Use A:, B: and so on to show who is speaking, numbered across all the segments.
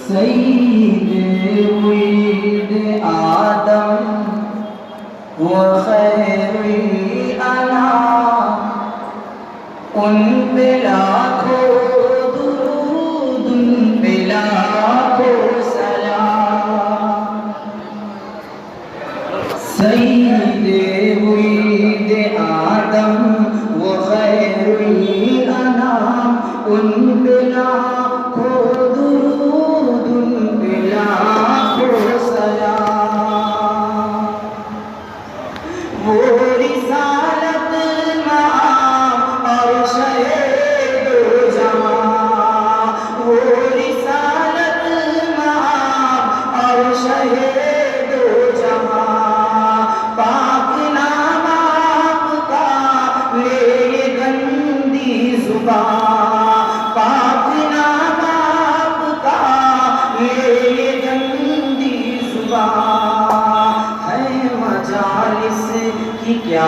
A: سید ولد آدم وخیر الانام، ان پہ لاکھوں درود، ان پہ لاکھوں سلام۔ سید ولد آدم وخیر الانام، ان پہ لاکھوں درود، ان پہ لاکھوں سلام۔ وہ رسالت نام اور شہید و جماں، وہ رسالت نام اور شہید و جماں، پاک نام آپ کا لے یہ گندی زبان، پاک نام آپ کا لے یہ گندی زبان۔ ہے مجالس کی کیا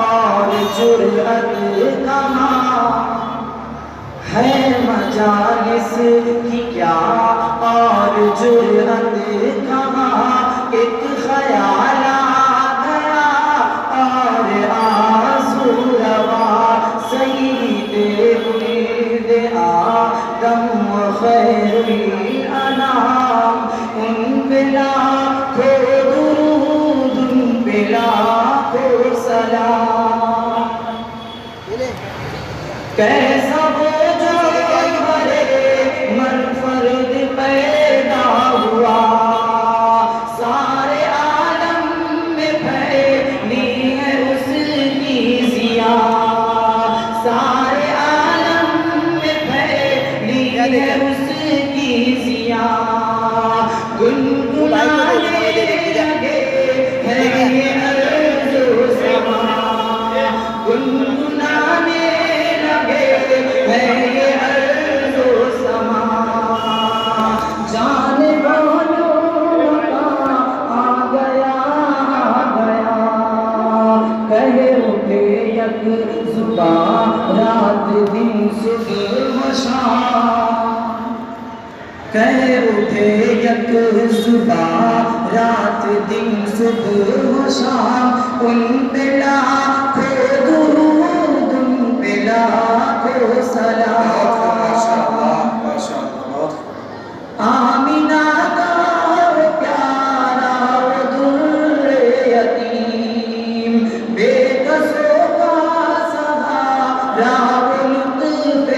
A: اور جرأت کہاں، ہے مجالس کی کیا اور جرأت کہاں، ایک خیال آ گیا اور آنسو روا۔ سید ولد آدم وخیر الانام، ان پہ لاکھوں درود، ان پہ لاکھوں سلام۔ کیسا وہ جو بڑے منفرد پیدا ہوا، سارے عالم میں پھیلی ہے اس کی ضیا، سارے عالم میں پھیلی ہے اس کی ضیا، گنگنانے لگے ہے یہ ارض و سماں، گنگنانے لگے ہے یہ ارض و سماں، جان والوں کا آ گیا کہے اٹھے یک زبان رات دن صبح و شام، کہے اٹھے یک زبان رات دن صبح و شام، ان پہ لاکھوں درود، ان پہ لاکھوں سلام۔ آمینہ کا وہ پیارا وہ در یتیم، بے کسوں کا سہارا وہ لطف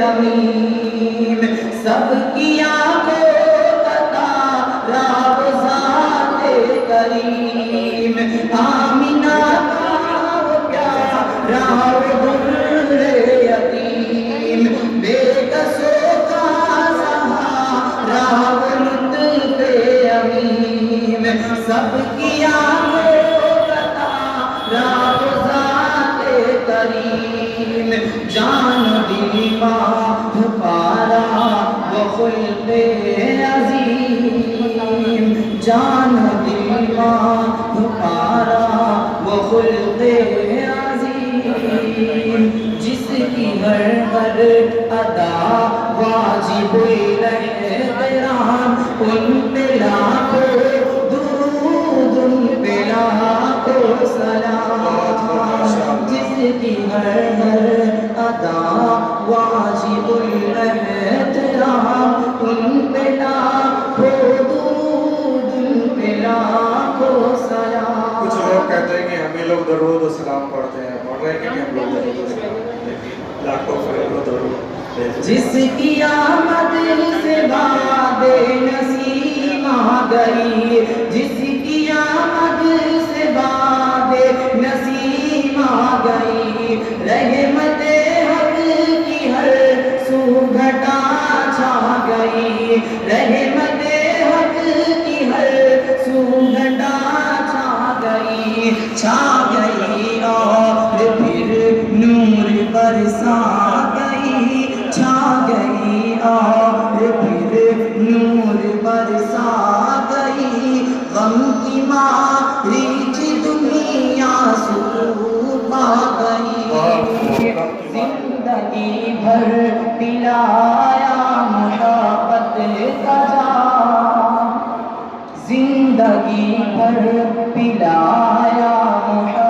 A: امین، سب کی آنکھوں کا تارا وہ ذات کریم۔ آمینہ کا وہ پیارا وہ در یتیم، بے کسوں کا سہارا وہ لطف امین، سب کی آنکھوں کا تارا وہ ذات کریم۔ جان دل ماں پارا وہ خلق عظیم، جان دل ماں پارا وہ خلق عظیم، جس کی ہر ہر ادا واجب الاحترام، ان پہ لاکھوں درود، ان پہ لاکھوں سلام، جس کی ہر ہر ادا واجب الاحترام، ان پہ لاکھوں درود، ان پہ لاکھوں سلام۔
B: کچھ لوگ کہتے ہیں کہ ہم یہ لوگ درود و سلام پڑھتے ہیں، پڑھ رہے ہیں کہ ہم لوگ درود و سلام، لاکھوں فرق درود۔
A: جس کی آمد سے باد نسیم آ گئی، جس کی آمد سے باد نسیم آ گئی، رحمت حق کی ہر سو گھٹا چھا گئی، رحمت حق کی ہر سو گھٹا چھا گئی اور پھر نور برسا گئی، چھا گئی اور پھر نور برسا گئی، غم کی ماریچ دنیا سو پا گئی، زندگی بھر پلایا محبت کا پی بھر پلایا محمد